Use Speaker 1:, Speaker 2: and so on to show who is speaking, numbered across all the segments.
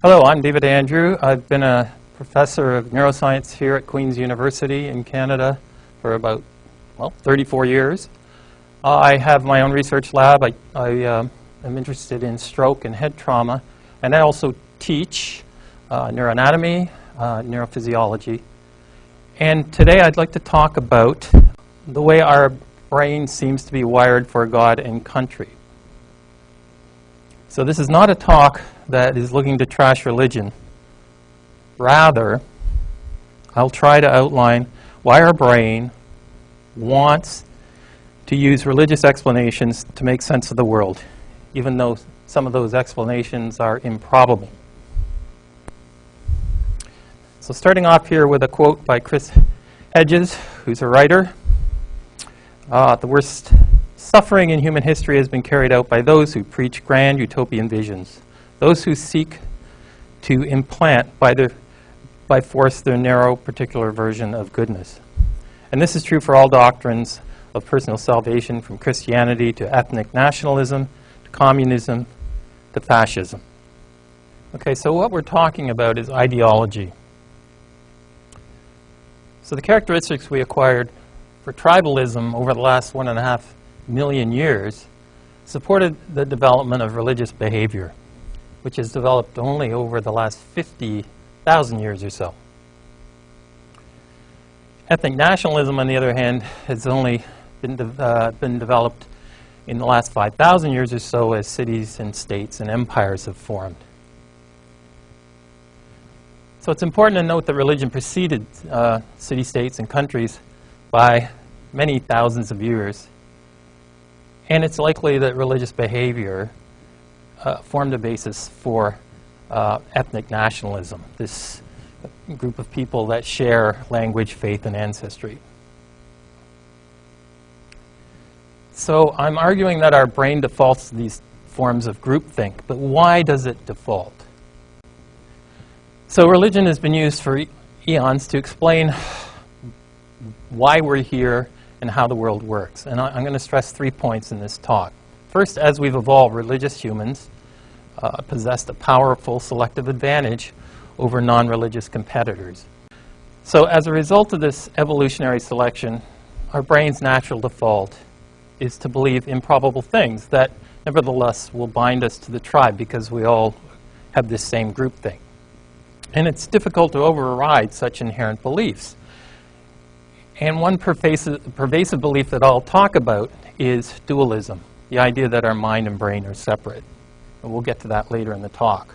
Speaker 1: Hello, I'm David Andrew. I've been a professor of neuroscience here at Queen's University in Canada for about, 34 years. I have my own research lab. I am interested in stroke and head trauma, and I also teach neuroanatomy, neurophysiology. And today I'd like to talk about the way our brain seems to be wired for God and country. So this is not a talk that is looking to trash religion. Rather, I'll try to outline why our brain wants to use religious explanations to make sense of the world, even though some of those explanations are improbable. So starting off here with a quote by Chris Hedges, who's a writer. The worst suffering in human history has been carried out by those who preach grand utopian visions, those who seek to implant by force their narrow particular version of goodness. And this is true for all doctrines of personal salvation, from Christianity to ethnic nationalism, to communism, to fascism. Okay, so what we're talking about is ideology. So the characteristics we acquired for tribalism over the last 1.5 million years supported the development of religious behavior, which has developed only over the last 50,000 years or so. Ethnic nationalism, on the other hand, has only been developed in the last 5,000 years or so as cities and states and empires have formed. So it's important to note that religion preceded city-states and countries by many thousands of years. And it's likely that religious behavior formed a basis for ethnic nationalism, this group of people that share language, faith, and ancestry. So I'm arguing that our brain defaults to these forms of groupthink, but why does it default? So religion has been used for eons to explain why we're here and how the world works. And I'm going to stress 3 points in this talk. First, as we've evolved, religious humans possessed a powerful selective advantage over non-religious competitors. So as a result of this evolutionary selection, our brain's natural default is to believe improbable things that nevertheless will bind us to the tribe because we all have this same groupthink. And it's difficult to override such inherent beliefs. And one pervasive belief that I'll talk about is dualism, the idea that our mind and brain are separate. And we'll get to that later in the talk.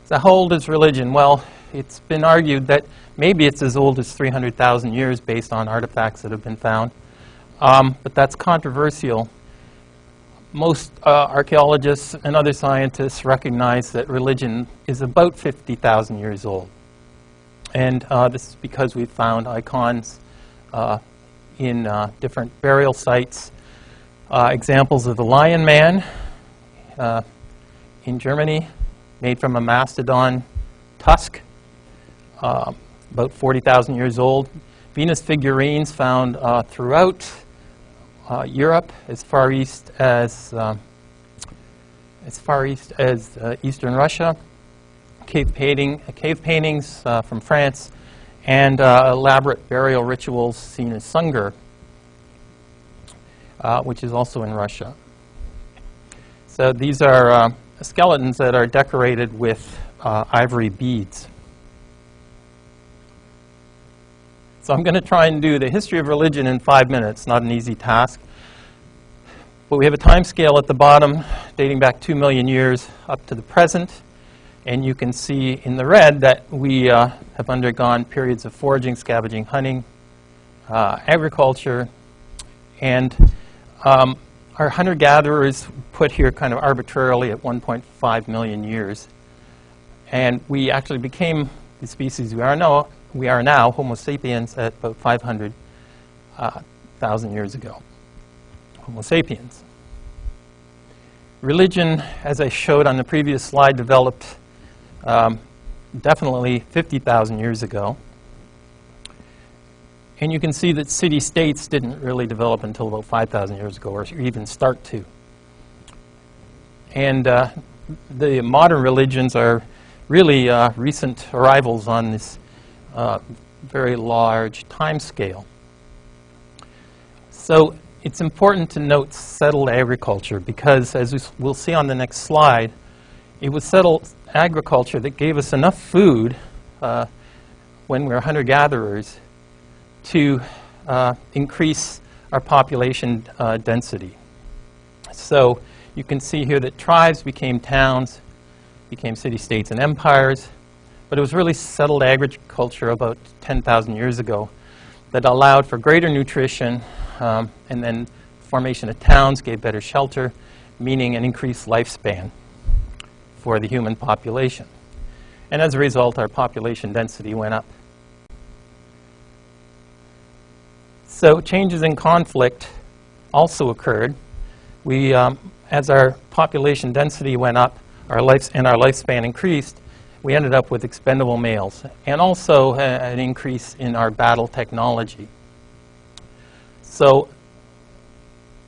Speaker 1: So how old is religion? Well, it's been argued that maybe it's as old as 300,000 years based on artifacts that have been found. But that's controversial. Most archaeologists and other scientists recognize that religion is about 50,000 years old. And this is because we've found icons in different burial sites. Examples of the Lion Man in Germany, made from a mastodon tusk, about 40,000 years old. Venus figurines found throughout Europe, as far east as eastern Russia. Cave paintings from France, and elaborate burial rituals seen in Sungur, which is also in Russia. So these are skeletons that are decorated with ivory beads. So I'm going to try and do the history of religion in 5 minutes, not an easy task. But we have a time scale at the bottom dating back 2 million years up to the present. And you can see in the red that we have undergone periods of foraging, scavenging, hunting, agriculture, and our hunter-gatherers put here kind of arbitrarily at 1.5 million years. And we actually became the species we are now, Homo sapiens, at about 500,000 years ago. Homo sapiens. Religion, as I showed on the previous slide, developed definitely 50,000 years ago. And you can see that city-states didn't really develop until about 5,000 years ago, or even start to. And the modern religions are really recent arrivals on this very large time scale. So it's important to note settled agriculture because, as we'll see on the next slide, it was settled agriculture that gave us enough food when we were hunter-gatherers to increase our population density. So you can see here that tribes became towns, became city-states and empires, but it was really settled agriculture about 10,000 years ago that allowed for greater nutrition, and then formation of towns gave better shelter, meaning an increased lifespan for the human population. And as a result, our population density went up. So changes in conflict also occurred. We, as our population density went up, our lifespan increased, we ended up with expendable males, and also an increase in our battle technology. So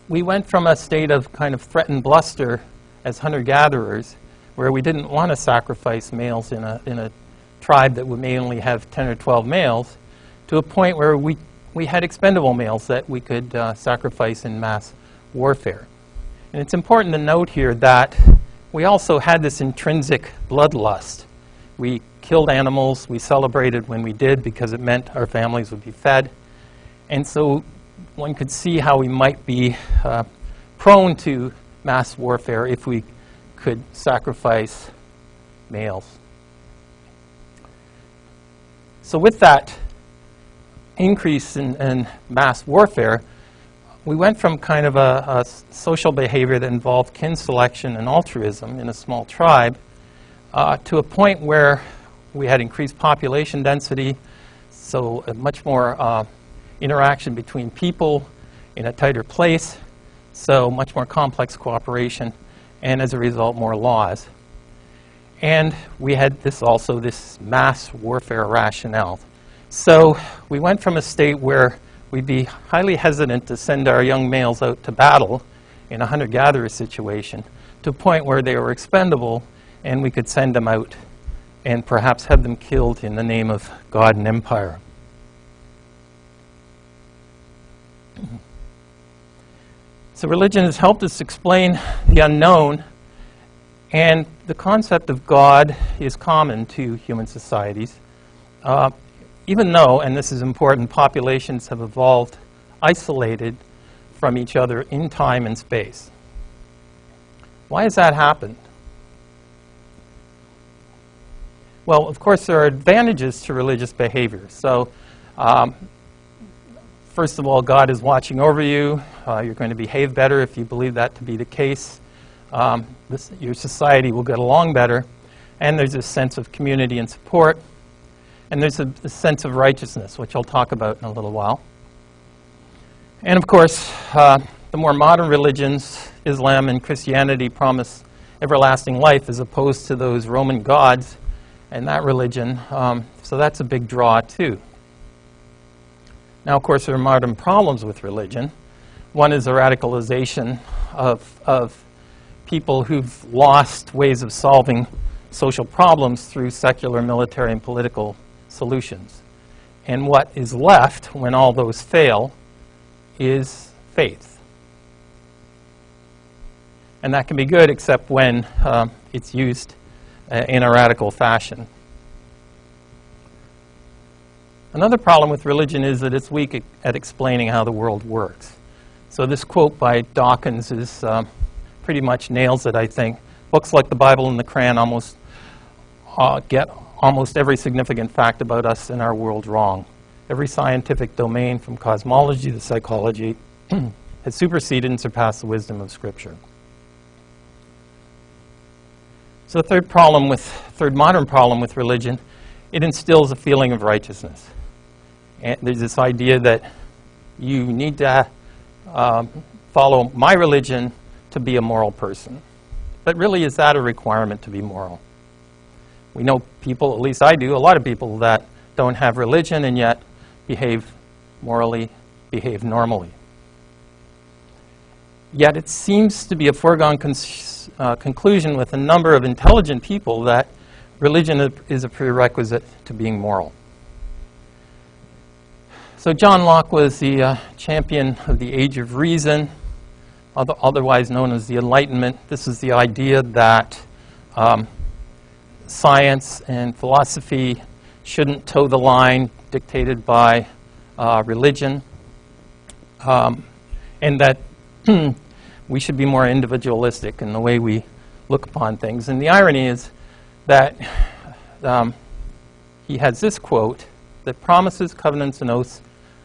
Speaker 1: we went from a state of kind of threat and bluster as hunter-gatherers, where we didn't want to sacrifice males in a tribe that may only have 10 or 12 males, to a point where we had expendable males that we could sacrifice in mass warfare. And it's important to note here that we also had this intrinsic bloodlust. We killed animals, we celebrated when we did because it meant our families would be fed. And so one could see how we might be prone to mass warfare if we could sacrifice males. So with that increase in mass warfare, we went from kind of a social behavior that involved kin selection and altruism in a small tribe to a point where we had increased population density, so a much more interaction between people in a tighter place, so much more complex cooperation, and as a result, more laws. And we had this mass warfare rationale. So we went from a state where we'd be highly hesitant to send our young males out to battle in a hunter-gatherer situation to a point where they were expendable and we could send them out and perhaps have them killed in the name of God and empire. So religion has helped us explain the unknown, and the concept of God is common to human societies. Even though, and this is important, populations have evolved isolated from each other in time and space. Why has that happened? Well, of course, there are advantages to religious behavior. So, first of all, God is watching over you. You're going to behave better if you believe that to be the case. Your society will get along better. And there's a sense of community and support. And there's a sense of righteousness, which I'll talk about in a little while. And of course, the more modern religions, Islam and Christianity, promise everlasting life as opposed to those Roman gods and that religion. So that's a big draw, too. Now, of course, there are modern problems with religion. One is the radicalization of people who've lost ways of solving social problems through secular, military, and political solutions. And what is left when all those fail is faith. And that can be good except when it's used in a radical fashion. Another problem with religion is that it's weak at explaining how the world works. So this quote by Dawkins is pretty much nails it, I think. Books like the Bible and the Quran almost get almost every significant fact about us and our world wrong. Every scientific domain, from cosmology to psychology, has superseded and surpassed the wisdom of Scripture. So the third modern problem with religion, it instills a feeling of righteousness. And there's this idea that you need to follow my religion to be a moral person. But really, is that a requirement to be moral? We know people, at least I do, a lot of people that don't have religion and yet behave morally, behave normally. Yet it seems to be a foregone conclusion with a number of intelligent people that religion is a prerequisite to being moral. So John Locke was the champion of the Age of Reason, otherwise known as the Enlightenment. This is the idea that science and philosophy shouldn't toe the line dictated by religion, and that we should be more individualistic in the way we look upon things. And the irony is that he has this quote, that promises, covenants, and oaths,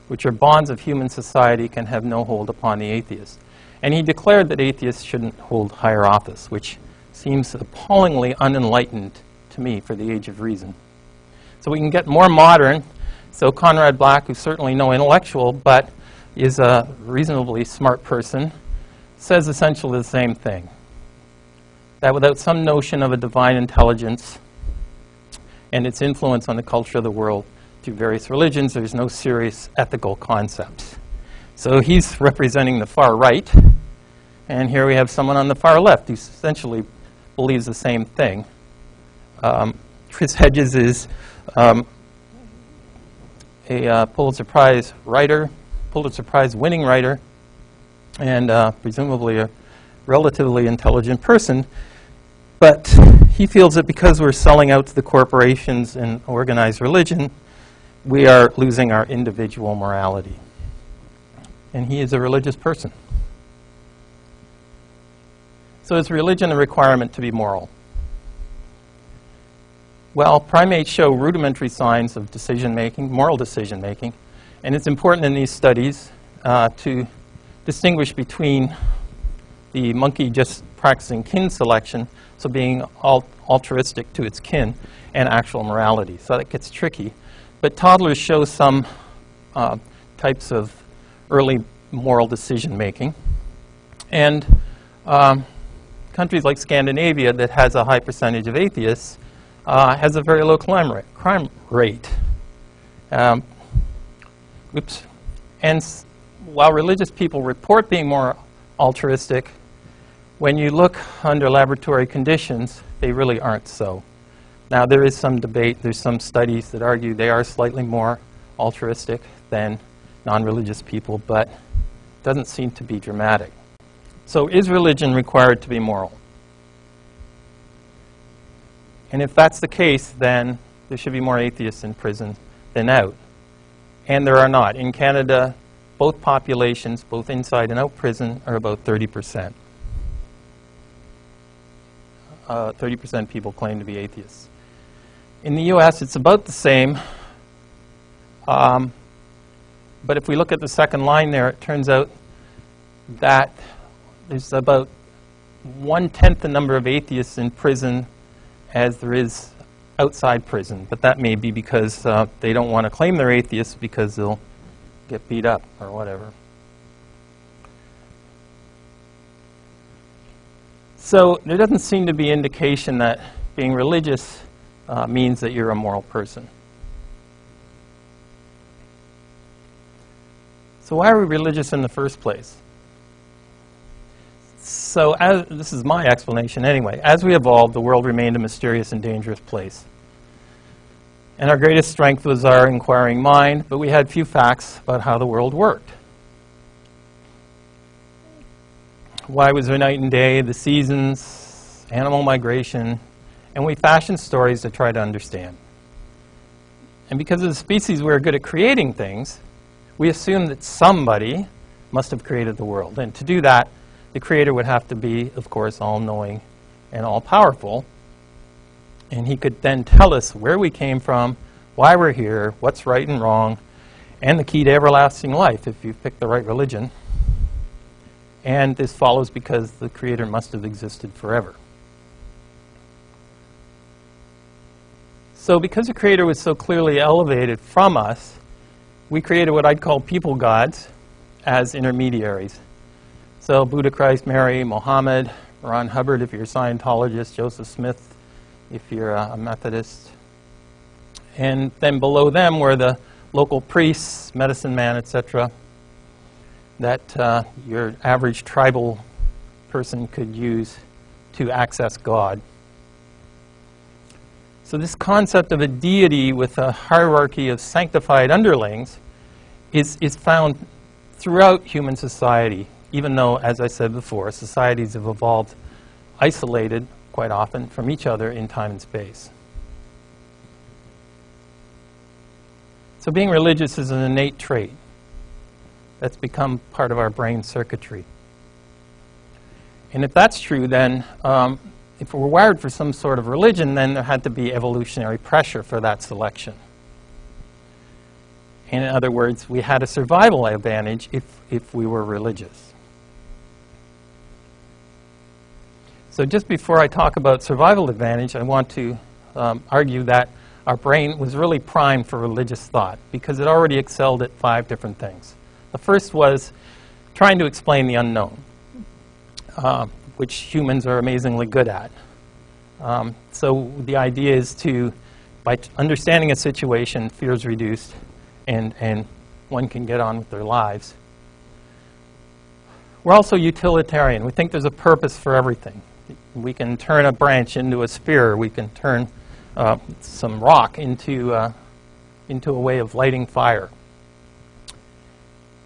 Speaker 1: which are bonds of human society, can have no hold upon the atheist. And he declared that atheists shouldn't hold higher office, which seems appallingly unenlightened to me for the Age of Reason. So we can get more modern. So Conrad Black, who's certainly no intellectual, but is a reasonably smart person, says essentially the same thing. That without some notion of a divine intelligence and its influence on the culture of the world through various religions, there's no serious ethical concepts. So he's representing the far right, and here we have someone on the far left who essentially believes the same thing. Chris Hedges is a Pulitzer Prize writer, Pulitzer Prize winning writer, and presumably a relatively intelligent person. But he feels that because we're selling out to the corporations and organized religion, we are losing our individual morality. And he is a religious person. So is religion a requirement to be moral? Well, primates show rudimentary signs of decision-making, moral decision-making, and it's important in these studies to distinguish between the monkey just practicing kin selection, so being altruistic to its kin, and actual morality. So that gets tricky. But toddlers show some types of early moral decision-making. And countries like Scandinavia that has a high percentage of atheists has a very low crime rate. And while religious people report being more altruistic, when you look under laboratory conditions, they really aren't so. Now, there is some debate. There's some studies that argue they are slightly more altruistic than non-religious people, but it doesn't seem to be dramatic. So is religion required to be moral? And if that's the case, then there should be more atheists in prison than out. And there are not. In Canada, both populations, both inside and out prison, are about 30%. 30% people claim to be atheists. In the U.S., it's about the same. But if we look at the second line there, it turns out that there's about 1/10 the number of atheists in prison as there is outside prison. But that may be because they don't want to claim they're atheists because they'll get beat up or whatever. So there doesn't seem to be indication that being religious means that you're a moral person. So why are we religious in the first place? So this is my explanation anyway. As we evolved, the world remained a mysterious and dangerous place. And our greatest strength was our inquiring mind, but we had few facts about how the world worked. Why was there night and day, the seasons, animal migration, and we fashioned stories to try to understand. And because as a species we're good at creating things, we assume that somebody must have created the world. And to do that, the creator would have to be, of course, all-knowing and all-powerful. And he could then tell us where we came from, why we're here, what's right and wrong, and the key to everlasting life if you pick the right religion. And this follows because the creator must have existed forever. So because the creator was so clearly elevated from us, we created what I'd call people gods as intermediaries. So Buddha, Christ, Mary, Mohammed, Ron Hubbard if you're a Scientologist, Joseph Smith if you're a Methodist. And then below them were the local priests, medicine man, etc. that your average tribal person could use to access God. So this concept of a deity with a hierarchy of sanctified underlings is found throughout human society, even though, as I said before, societies have evolved isolated quite often from each other in time and space. So being religious is an innate trait that's become part of our brain circuitry. And if that's true, then if we're wired for some sort of religion, then there had to be evolutionary pressure for that selection. And in other words, we had a survival advantage if we were religious. So just before I talk about survival advantage, I want to argue that our brain was really primed for religious thought because it already excelled at 5 different things. The first was trying to explain the unknown, which humans are amazingly good at. So the idea is to, by understanding a situation, fear is reduced and one can get on with their lives. We're also utilitarian. We think there's a purpose for everything. We can turn a branch into a spear. We can turn some rock into a way of lighting fire.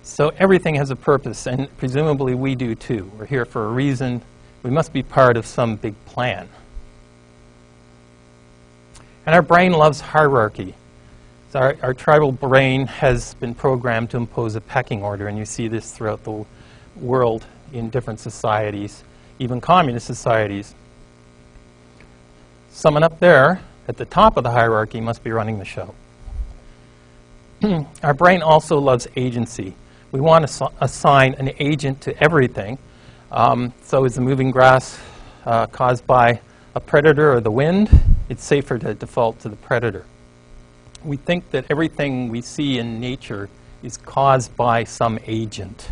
Speaker 1: So everything has a purpose, and presumably we do too. We're here for a reason. We must be part of some big plan. And our brain loves hierarchy. So our tribal brain has been programmed to impose a pecking order, and you see this throughout the world in different societies, even communist societies. Someone up there at the top of the hierarchy must be running the show. Our brain also loves agency. We want to assign an agent to everything. So is the moving grass caused by a predator or the wind? It's safer to default to the predator. We think that everything we see in nature is caused by some agent.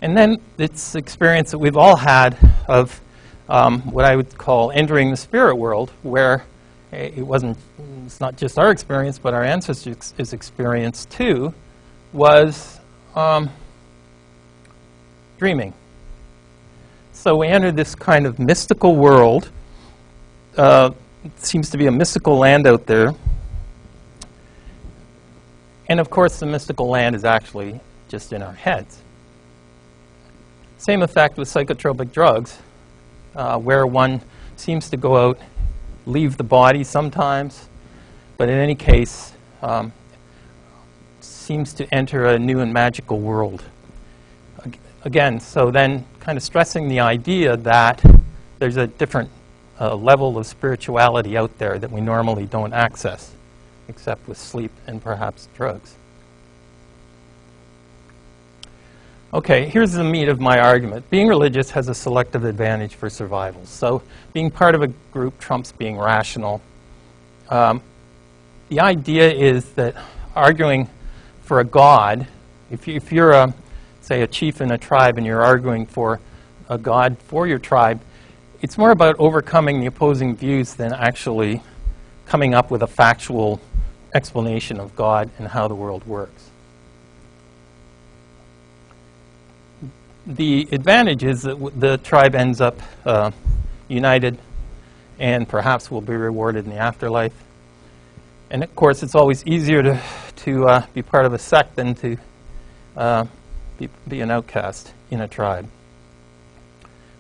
Speaker 1: And then it's experience that we've all had of what I would call entering the spirit world, where it's not just our experience, but our ancestors' experience too, was dreaming. So we entered this kind of mystical world. It seems to be a mystical land out there. And of course, the mystical land is actually just in our heads. Same effect with psychotropic drugs, where one seems to go out, leave the body sometimes, but in any case, seems to enter a new and magical world. Again, so then kind of stressing the idea that there's a different level of spirituality out there that we normally don't access, except with sleep and perhaps drugs. Okay, here's the meat of my argument. Being religious has a selective advantage for survival. So being part of a group trumps being rational. The idea is that arguing for a god, if you're say a chief in a tribe and you're arguing for a god for your tribe, it's more about overcoming the opposing views than actually coming up with a factual explanation of God and how the world works. The advantage is that the tribe ends up united and perhaps will be rewarded in the afterlife. And of course, it's always easier to be part of a sect than to be an outcast in a tribe.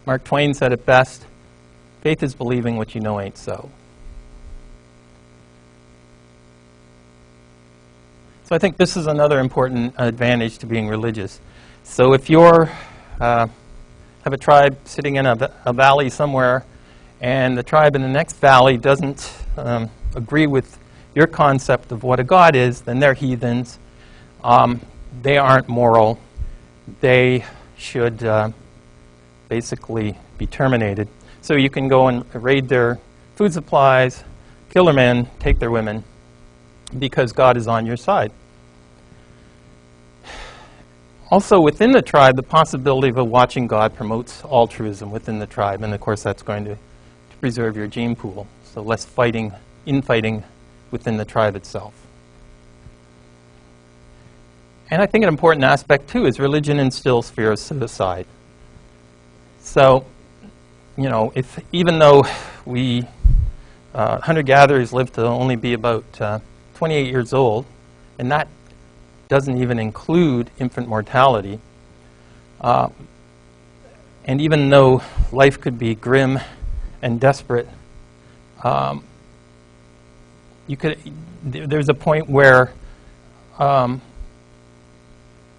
Speaker 1: Mark Twain said it best, faith is believing what you know ain't so. So I think this is another important advantage to being religious. So if you're have a tribe sitting in a valley somewhere, and the tribe in the next valley doesn't agree with your concept of what a god is, then they're heathens. They aren't moral. They should basically be terminated. So you can go and raid their food supplies, kill their men, take their women, because God is on your side. Also, within the tribe, the possibility of a watching God promotes altruism within the tribe, and of course that's going to preserve your gene pool, so less infighting within the tribe itself. And I think an important aspect, too, is religion instills fear of suicide. So, you know, even though we hunter-gatherers live to only be about 28 years old, and that doesn't even include infant mortality, and even though life could be grim and desperate, there's a point where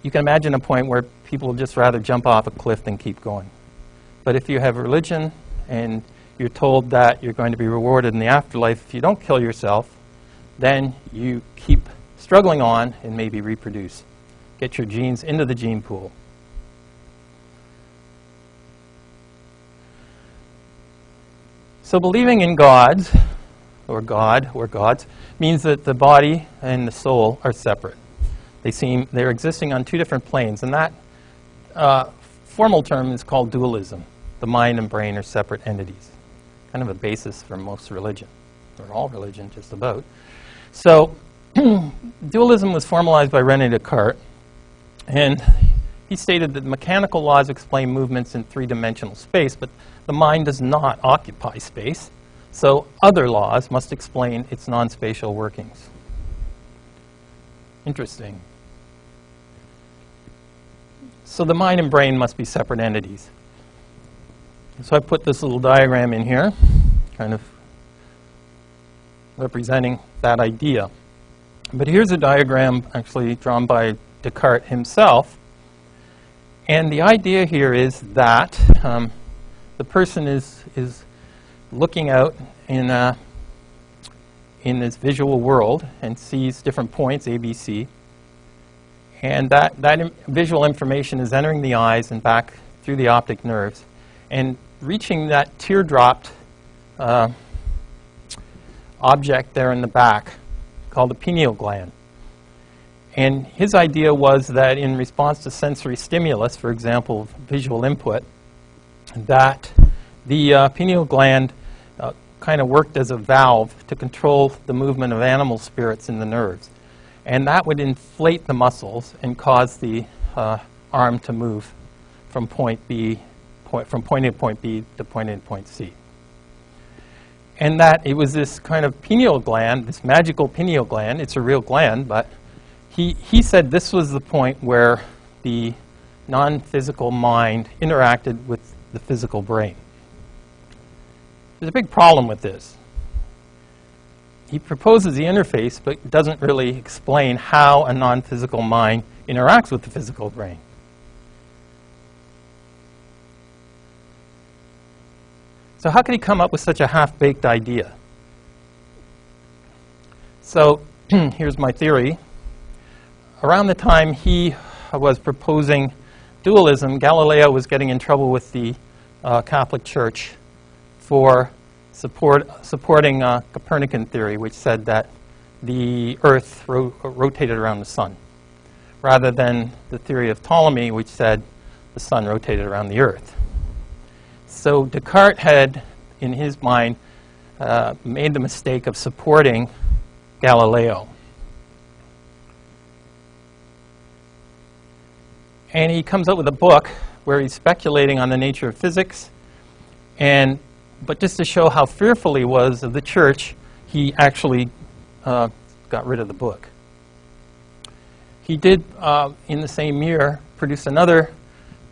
Speaker 1: you can imagine a point where people would just rather jump off a cliff than keep going. But if you have religion and you're told that you're going to be rewarded in the afterlife if you don't kill yourself, then you keep struggling on and maybe reproduce. Get your genes into the gene pool. So believing in gods, or God, or gods, means that the body and the soul are separate. They're existing on two different planes, and that formal term is called dualism. The mind and brain are separate entities. Kind of a basis for most religion, or all religion, just about. So, dualism was formalized by René Descartes, and he stated that mechanical laws explain movements in three-dimensional space, but the mind does not occupy space, so other laws must explain its non-spatial workings. Interesting. So the mind and brain must be separate entities. So I put this little diagram in here, kind of representing that idea. But here's a diagram actually drawn by Descartes himself. And the idea here is that the person is looking out in this visual world and sees different points, A, B, C. And that visual information is entering the eyes and back through the optic nerves and reaching that teardropped object there in the back called the pineal gland. And his idea was that in response to sensory stimulus, for example, visual input, that the pineal gland kind of worked as a valve to control the movement of animal spirits in the nerves. And that would inflate the muscles and cause the arm to move from point A to point B to point A to point C. And that it was this kind of pineal gland, this magical pineal gland, it's a real gland, but he said this was the point where the non-physical mind interacted with the physical brain. There's a big problem with this. He proposes the interface, but doesn't really explain how a non-physical mind interacts with the physical brain. So how could he come up with such a half-baked idea? So here's my theory. Around the time he was proposing dualism, Galileo was getting in trouble with the Catholic Church for supporting Copernican theory, which said that the Earth rotated around the sun, rather than the theory of Ptolemy, which said the sun rotated around the Earth. So Descartes had, in his mind, made the mistake of supporting Galileo. And he comes up with a book where he's speculating on the nature of physics, but just to show how fearful he was of the church, he actually got rid of the book. He did, in the same year, produce another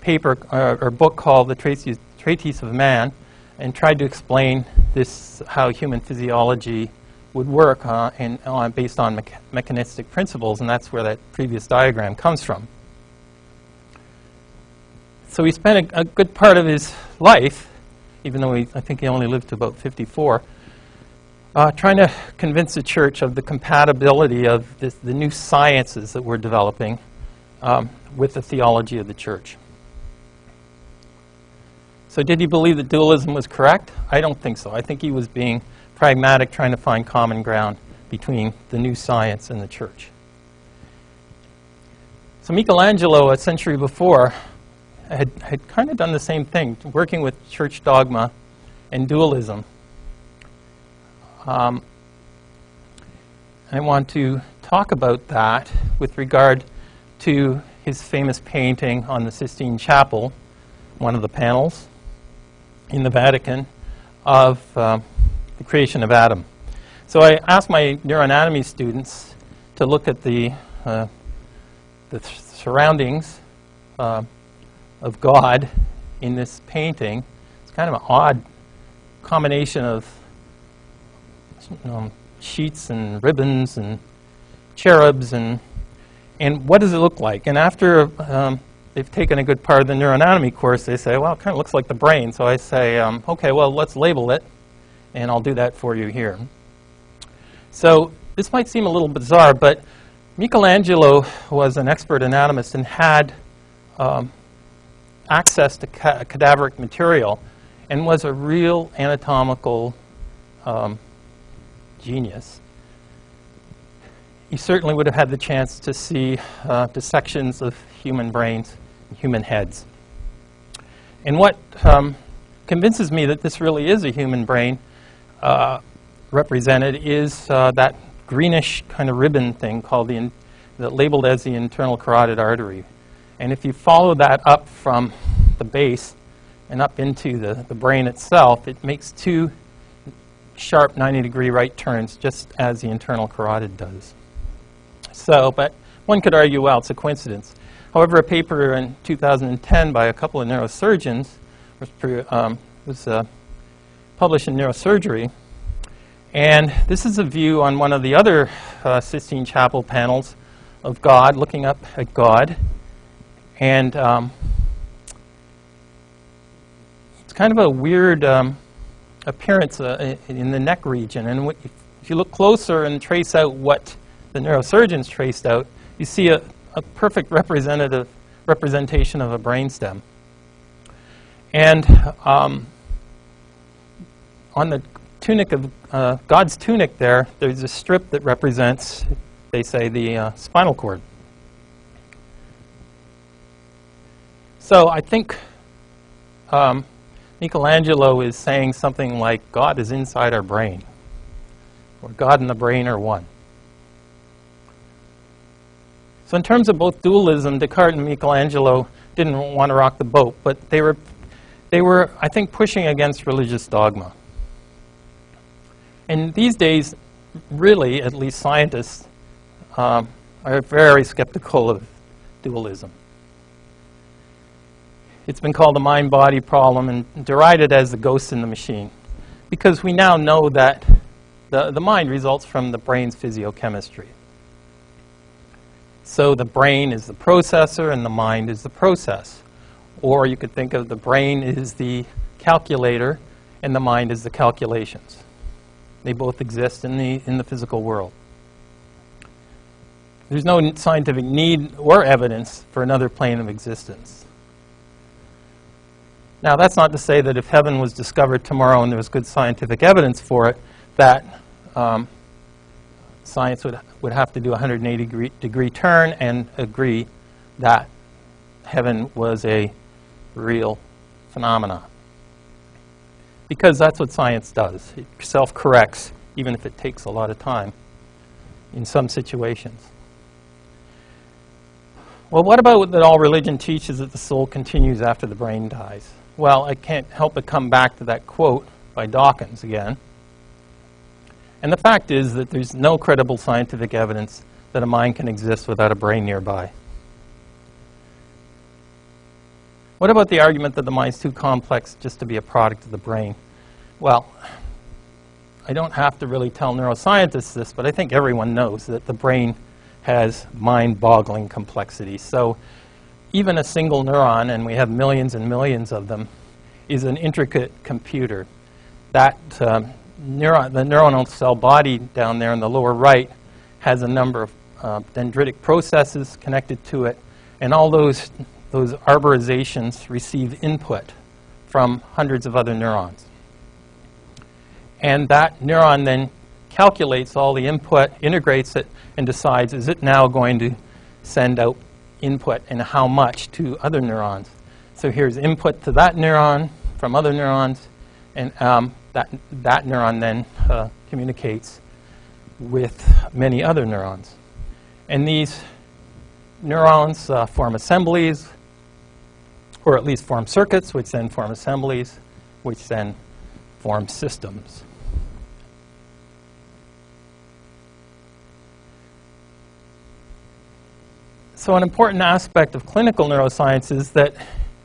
Speaker 1: paper or book called The Treatise of Man, and tried to explain how human physiology would work based on mechanistic principles, and that's where that previous diagram comes from. So he spent a good part of his life, even though I think he only lived to about 54, trying to convince the church of the compatibility of the new sciences that we're developing with the theology of the church. So did he believe that dualism was correct? I don't think so. I think he was being pragmatic, trying to find common ground between the new science and the church. So Michelangelo, a century before, had kind of done the same thing, working with church dogma and dualism. I want to talk about that with regard to his famous painting on the Sistine Chapel, one of the panels in the Vatican, of the creation of Adam. So I asked my neuroanatomy students to look at the surroundings of God in this painting. It's kind of an odd combination of sheets and ribbons and cherubs and what does it look like? And after they've taken a good part of the neuroanatomy course, they say, well, it kind of looks like the brain. So I say, okay, well, let's label it, and I'll do that for you here. So this might seem a little bizarre, but Michelangelo was an expert anatomist and had access to cadaveric material and was a real anatomical genius. He certainly would have had the chance to see dissections of human brains, human heads. And what convinces me that this really is a human brain represented is that greenish kind of ribbon thing called labeled as the internal carotid artery. And if you follow that up from the base and up into the brain itself, it makes two sharp 90-degree right turns, just as the internal carotid does. So, but one could argue, well, it's a coincidence. However, a paper in 2010 by a couple of neurosurgeons was published in Neurosurgery. And this is a view on one of the other Sistine Chapel panels of God, looking up at God. And it's kind of a weird appearance in the neck region. And if you look closer and trace out what the neurosurgeons traced out, you see a perfect representation of a brainstem. And on the tunic of God's tunic there's a strip that represents, they say, the spinal cord. So I think Michelangelo is saying something like God is inside our brain, or God and the brain are one. So in terms of both dualism, Descartes and Michelangelo didn't want to rock the boat, but they were, I think, pushing against religious dogma. And these days, really, at least scientists are very skeptical of dualism. It's been called the mind-body problem and derided as the ghost in the machine, because we now know that the mind results from the brain's physiochemistry. So the brain is the processor and the mind is the process. Or you could think of the brain is the calculator and the mind is the calculations. They both exist in the physical world. There's no scientific need or evidence for another plane of existence. Now, that's not to say that if heaven was discovered tomorrow and there was good scientific evidence for it, that science would have to do a 180-degree turn and agree that heaven was a real phenomenon. Because that's what science does. It self-corrects, even if it takes a lot of time in some situations. Well, what about that all religion teaches that the soul continues after the brain dies? Well, I can't help but come back to that quote by Dawkins again. And the fact is that there's no credible scientific evidence that a mind can exist without a brain nearby. What about the argument that the mind's too complex just to be a product of the brain? Well, I don't have to really tell neuroscientists this, but I think everyone knows that the brain has mind-boggling complexity. So even a single neuron, and we have millions and millions of them, is an intricate computer. That the neuronal cell body down there in the lower right has a number of dendritic processes connected to it, and all those arborizations receive input from hundreds of other neurons. And that neuron then calculates all the input, integrates it, and decides, is it now going to send out input and how much to other neurons? So here's input to that neuron from other neurons, and that neuron then communicates with many other neurons. And these neurons form assemblies, or at least form circuits, which then form assemblies, which then form systems. So an important aspect of clinical neuroscience is that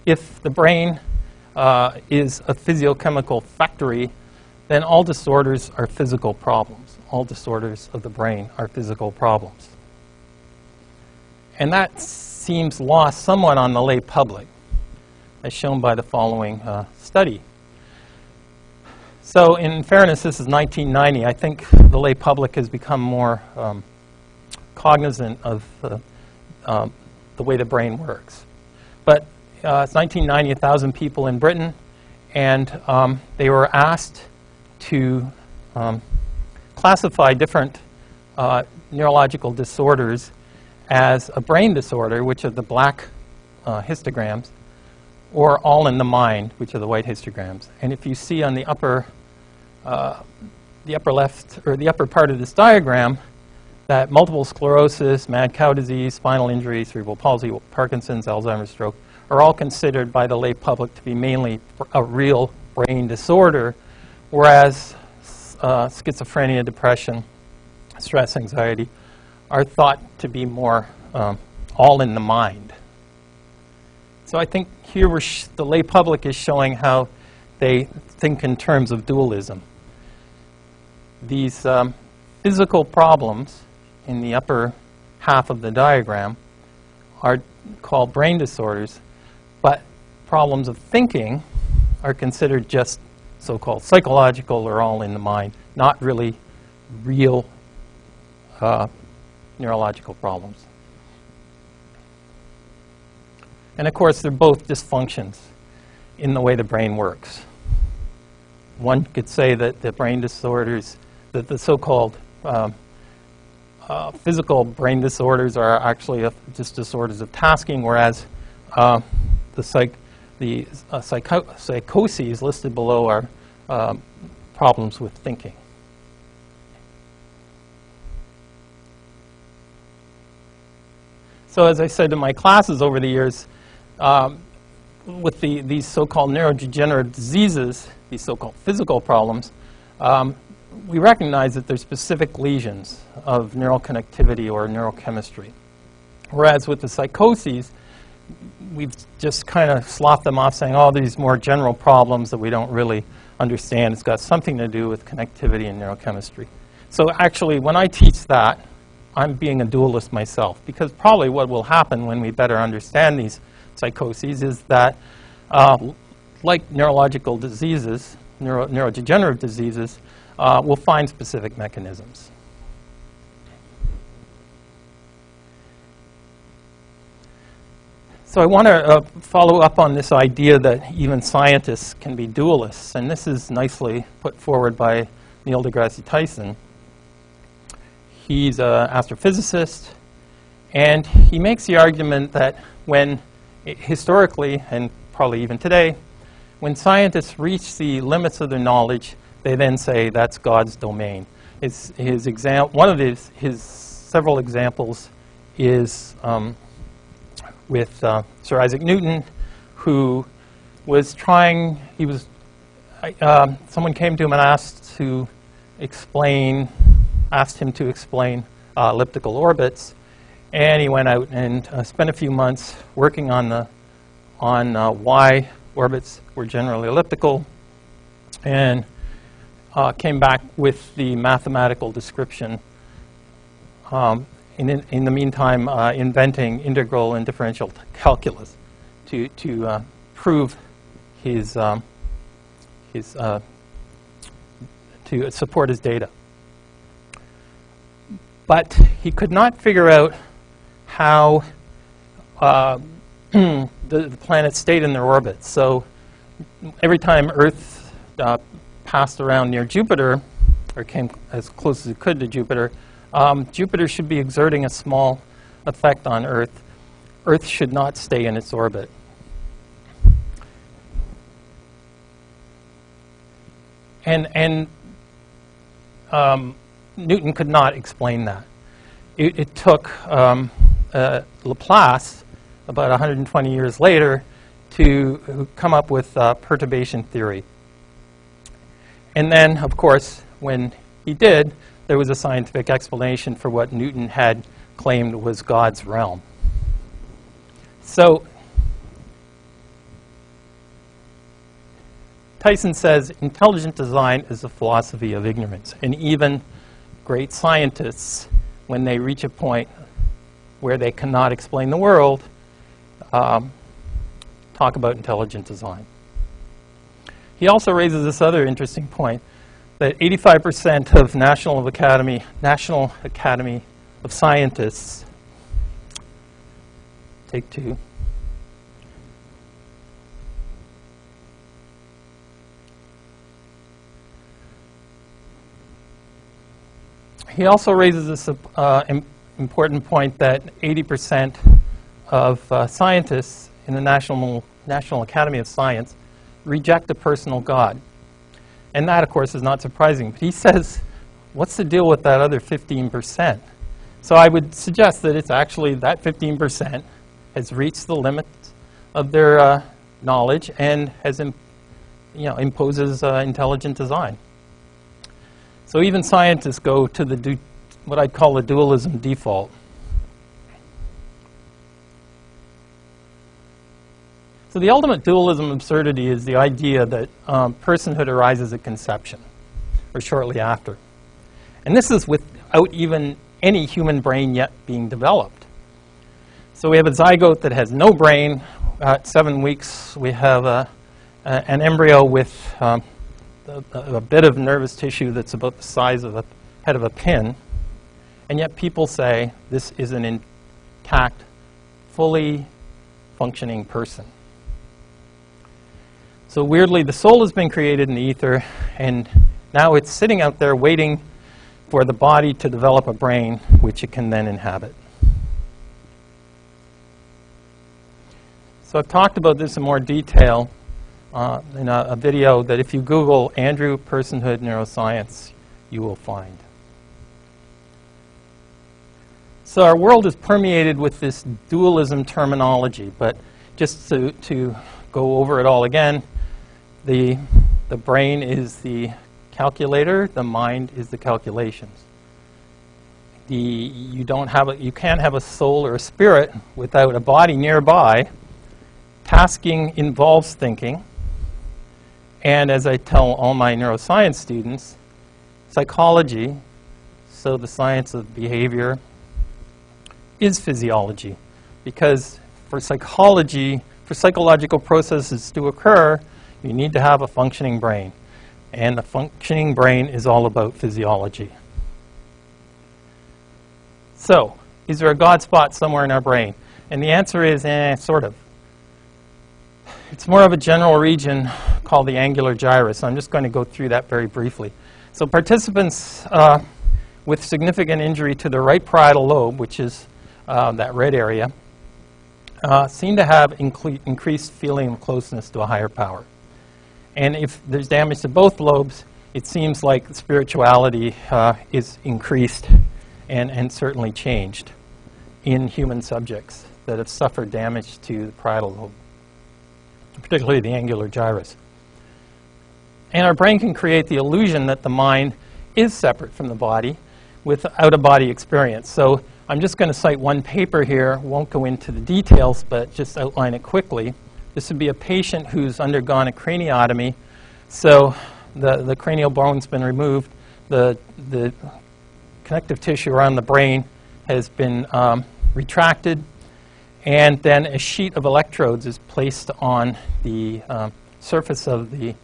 Speaker 1: if the brain is a physiochemical factory, then all disorders are physical problems. All disorders of the brain are physical problems. And that seems lost somewhat on the lay public, as shown by the following study. So in fairness, this is 1990. I think the lay public has become more cognizant of the way the brain works. But it's 1990, 1,000 people in Britain, and they were asked to classify different neurological disorders as a brain disorder, which are the black histograms, or all in the mind, which are the white histograms. And if you see on the upper left, or the upper part of this diagram, that multiple sclerosis, mad cow disease, spinal injury, cerebral palsy, Parkinson's, Alzheimer's, stroke, are all considered by the lay public to be mainly a real brain disorder, whereas schizophrenia, depression, stress, anxiety are thought to be more all in the mind. So I think here the lay public is showing how they think in terms of dualism. These physical problems in the upper half of the diagram are called brain disorders, but problems of thinking are considered just so-called psychological or all in the mind, not really real neurological problems. And of course, they're both dysfunctions in the way the brain works. One could say that the brain disorders, that the so-called physical brain disorders are actually just disorders of tasking, whereas the psychoses listed below are problems with thinking. So as I said in my classes over the years, with these so-called neurodegenerative diseases, these so-called physical problems, we recognize that there's specific lesions of neural connectivity or neurochemistry. Whereas with the psychoses, we've just kind of sloughed them off saying, oh, these more general problems that we don't really understand. It's got something to do with connectivity and neurochemistry. So actually, when I teach that, I'm being a dualist myself, because probably what will happen when we better understand these psychoses is that, like neurological diseases, neurodegenerative diseases, we'll find specific mechanisms. So I want to follow up on this idea that even scientists can be dualists, and this is nicely put forward by Neil deGrasse Tyson. He's an astrophysicist, and he makes the argument that when, historically, and probably even today, when scientists reach the limits of their knowledge, they then say that's God's domain. One of his several examples is with Sir Isaac Newton, who was trying, someone came to him and asked him to explain elliptical orbits, and he went out and spent a few months working on why orbits were generally elliptical, and came back with the mathematical description. In the meantime, inventing integral and differential calculus to prove to support his data. But he could not figure out how the planets stayed in their orbits. So every time Earth passed around near Jupiter, or came as close as it could to Jupiter, Jupiter should be exerting a small effect on Earth. Earth should not stay in its orbit. And Newton could not explain that. It took Laplace about 120 years later to come up with perturbation theory. And then, of course, when he did, there was a scientific explanation for what Newton had claimed was God's realm. So Tyson says intelligent design is a philosophy of ignorance. And even great scientists, when they reach a point where they cannot explain the world, talk about intelligent design. He also raises this other interesting point, that 85% of National Academy of Scientists, take two, he also raises this important point that 80% of scientists in the National Academy of Science reject a personal God. And that, of course, is not surprising. But he says, what's the deal with that other 15%? So I would suggest that it's actually that 15% has reached the limits of their knowledge and has, imposes intelligent design. So even scientists go to what I'd call the dualism default. So the ultimate dualism absurdity is the idea that personhood arises at conception, or shortly after. And this is without even any human brain yet being developed. So we have a zygote that has no brain. At 7 weeks, we have an embryo with a bit of nervous tissue that's about the size of the head of a pin. And yet people say this is an intact, fully functioning person. So weirdly, the soul has been created in the ether, and now it's sitting out there waiting for the body to develop a brain, which it can then inhabit. So I've talked about this in more detail in a video that if you Google Andrew Personhood Neuroscience, you will find. So our world is permeated with this dualism terminology, but just to go over it all again, the brain is the calculator, the mind is the calculations. You can't have a soul or a spirit without a body nearby. Tasking involves thinking. And as I tell all my neuroscience students, psychology, so the science of behavior, is physiology. Because for psychological processes to occur, you need to have a functioning brain. And a functioning brain is all about physiology. So, is there a God spot somewhere in our brain? And the answer is, sort of. It's more of a general region called the angular gyrus. I'm just going to go through that very briefly. So participants with significant injury to the right parietal lobe, which is that red area, seem to have increased feeling of closeness to a higher power. And if there's damage to both lobes, it seems like spirituality is increased and certainly changed in human subjects that have suffered damage to the parietal lobe, particularly the angular gyrus. And our brain can create the illusion that the mind is separate from the body with out-of-body experience. So I'm just going to cite one paper here, won't go into the details, but just outline it quickly. This would be a patient who's undergone a craniotomy. So the cranial bone's been removed. The connective tissue around the brain has been retracted. And then a sheet of electrodes is placed on the surface of the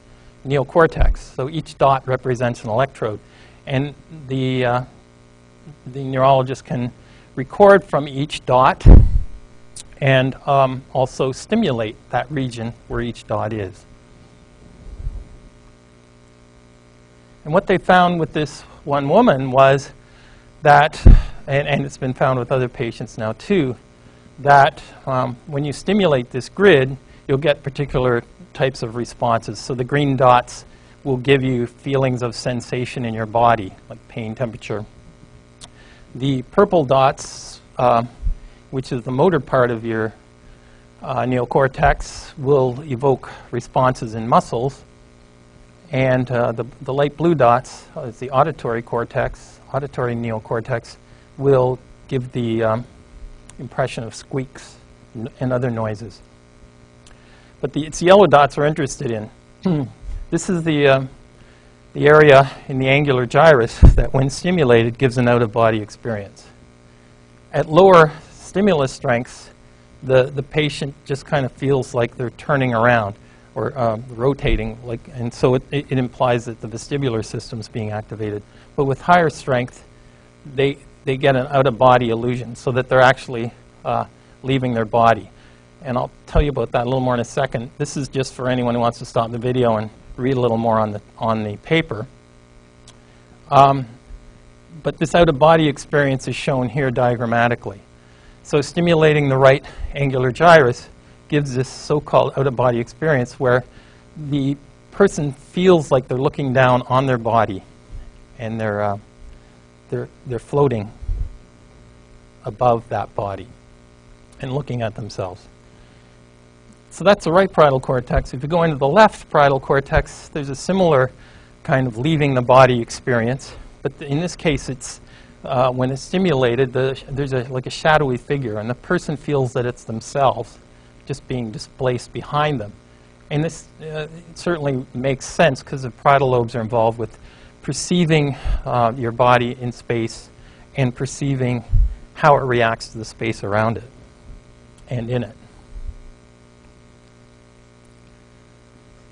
Speaker 1: neocortex. So each dot represents an electrode. And the neurologist can record from each dot and also stimulate that region where each dot is. And what they found with this one woman was that, and it's been found with other patients now too, that when you stimulate this grid, you'll get particular types of responses. So the green dots will give you feelings of sensation in your body, like pain, temperature. The purple dots which is the motor part of your neocortex, will evoke responses in muscles. And the light blue dots is the auditory cortex, auditory neocortex, will give the impression of squeaks and other noises. But it's yellow dots we're interested in. This is the area in the angular gyrus that, when stimulated, gives an out-of-body experience. At lower stimulus strengths, the patient just kind of feels like they're turning around or rotating, and so it implies that the vestibular system is being activated. But with higher strength, they get an out-of-body illusion, so that they're actually leaving their body. And I'll tell you about that a little more in a second. This is just for anyone who wants to stop the video and read a little more on the paper. But this out-of-body experience is shown here diagrammatically. So stimulating the right angular gyrus gives this so-called out-of-body experience where the person feels like they're looking down on their body, and they're floating above that body and looking at themselves. So that's the right parietal cortex. If you go into the left parietal cortex, there's a similar kind of leaving the body experience, but in this case, it's when it's stimulated, there's like a shadowy figure, and the person feels that it's themselves just being displaced behind them. And this certainly makes sense because the parietal lobes are involved with perceiving your body in space and perceiving how it reacts to the space around it and in it.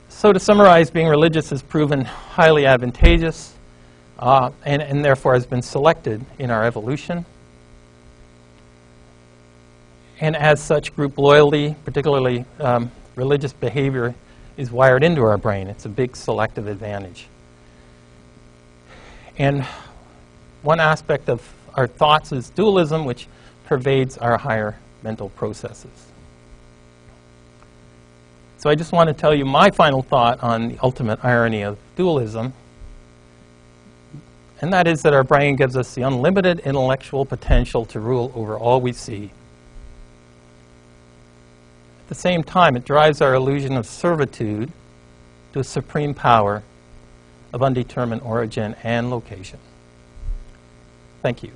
Speaker 1: So to summarize, being religious has proven highly advantageous and therefore has been selected in our evolution. And as such, group loyalty, particularly religious behavior, is wired into our brain. It's a big selective advantage. And one aspect of our thoughts is dualism, which pervades our higher mental processes. So I just want to tell you my final thought on the ultimate irony of dualism, and that is that our brain gives us the unlimited intellectual potential to rule over all we see. At the same time, it drives our illusion of servitude to a supreme power of undetermined origin and location. Thank you.